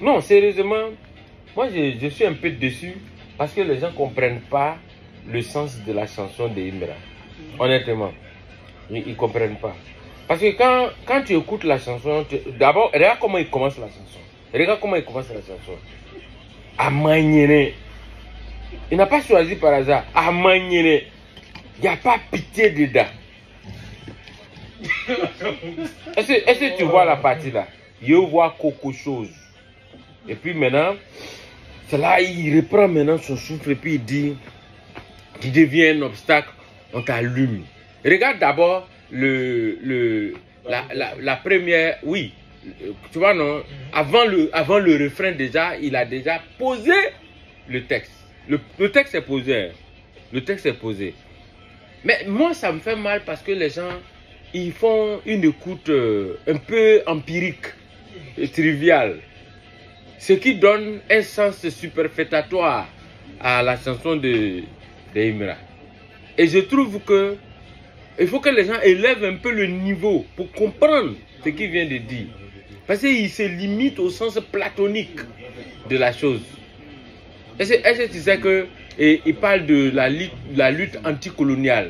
Non, sérieusement, moi je suis un peu déçu parce que les gens ne comprennent pas le sens de la chanson de Imra. Honnêtement, ils ne comprennent pas. Parce que quand tu écoutes la chanson, d'abord, regarde comment il commence la chanson. Regarde comment il commence la chanson. Amanyene. Il n'a pas choisi par hasard. Amanyene. Il n'y a pas pitié dedans. Est-ce que tu vois la partie là? Je vois quelque chose. Et puis maintenant, c'est là il reprend maintenant son souffle et puis il dit, tu deviens un obstacle, on t'allume. Regarde d'abord la première, oui, tu vois non, avant le refrain déjà, il a déjà posé le texte. Le texte est posé, hein. Le texte est posé. Mais moi ça me fait mal parce que les gens, ils font une écoute un peu empirique et triviale. Ce qui donne un sens superfétatoire à la chanson de Imra. Et je trouve que il faut que les gens élèvent un peu le niveau pour comprendre ce qu'il vient de dire. Parce qu'il se limite au sens platonique de la chose. Est-ce que tu sais qu'il parle de la lutte anticoloniale?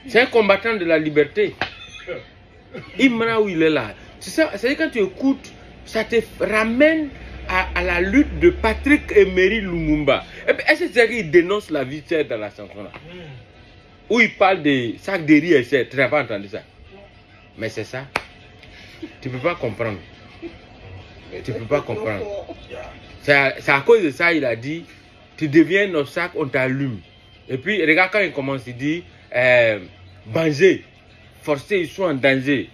C'est un combattant de la liberté. Imra, où il est là. C'est-à-dire quand tu écoutes, ça te ramène à la lutte de Patrick Emery Lumumba. Est-ce que tu sais qu'il dénonce la vie chère dans la chanson là? Où il parle des sacs de riz et c'est, tu n'as pas entendu ça? Mais c'est ça. Tu ne peux pas comprendre. Tu ne peux pas comprendre. C'est à cause de ça il a dit, tu deviens un obstacle, on t'allume. Et puis regarde quand il commence, il dit, danger, forcé, ils sont en danger.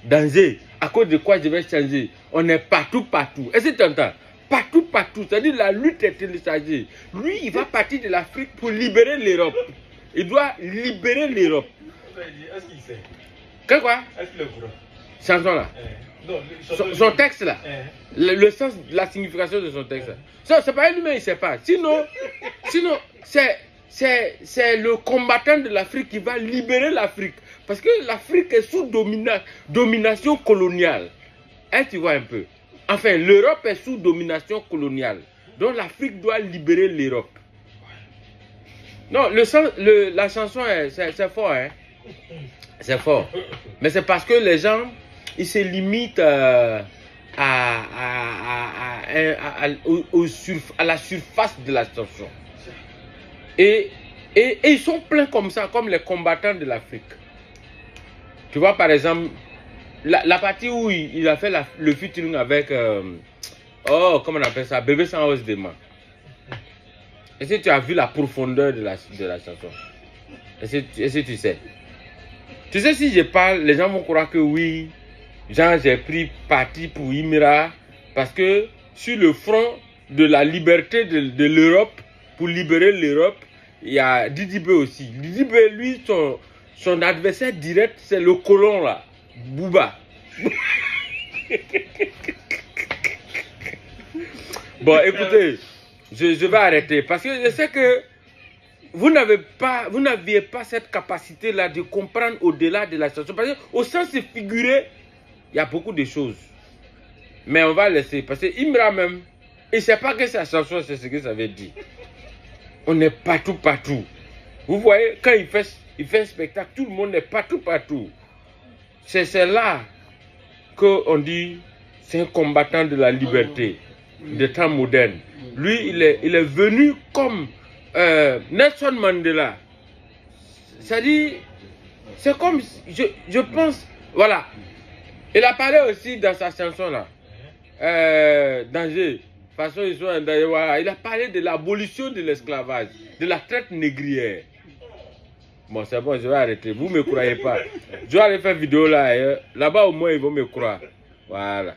Danger, à cause de quoi je vais changer? On est partout, partout. Est-ce que tu entends? Partout, partout. C'est-à-dire la lutte est téléchargée. Lui, il va partir de l'Afrique pour libérer l'Europe. Il doit libérer l'Europe. Est-ce qu'il sait? Quoi? Est-ce qu'il est au courant? Chanson là. Son texte là. Le sens, la signification de son texte là. C'est pas lui-même, il ne sait pas. Sinon c'est le combattant de l'Afrique qui va libérer l'Afrique. Parce que l'Afrique est sous domination coloniale. Hein, tu vois un peu. Enfin, l'Europe est sous domination coloniale. Donc l'Afrique doit libérer l'Europe. Non, la chanson, c'est fort. Hein? C'est fort. Mais c'est parce que les gens, ils se limitent à la surface de la chanson. Et ils sont pleins comme ça, comme les combattants de l'Afrique. Tu vois, par exemple, la partie où il a fait le featuring avec, comment on appelle ça, Bébé sans os des mains. Est-ce que tu as vu la profondeur de la chanson? Est-ce que tu sais? Tu sais, si je parle, les gens vont croire que oui, genre j'ai pris parti pour Imra, parce que sur le front de la liberté de l'Europe, pour libérer l'Europe, il y a Didi B aussi. Didi B, lui, son adversaire direct, c'est le colon là, Bouba. Bon, écoutez, je vais arrêter parce que je sais que vous n'aviez pas cette capacité-là de comprendre au-delà de la chanson. Parce qu'au sens figuré, il y a beaucoup de choses. Mais on va laisser. Parce que Imra même, il ne sait pas que sa chanson, c'est ce que ça veut dire. On est partout, partout. Vous voyez, quand il fait un spectacle, tout le monde est partout, partout. C'est là qu'on dit, c'est un combattant de la liberté, des temps modernes. Lui, il est venu comme Nelson Mandela. C'est-à-dire, c'est comme, je pense, voilà. Il a parlé aussi dans sa chanson là, Danger. De toute façon, ils sont en danger, voilà. Il a parlé de l'abolition de l'esclavage, de la traite négrière. Bon, c'est bon, je vais arrêter. Vous ne me croyez pas. Je vais aller faire vidéo là. Là-bas, au moins, ils vont me croire. Voilà.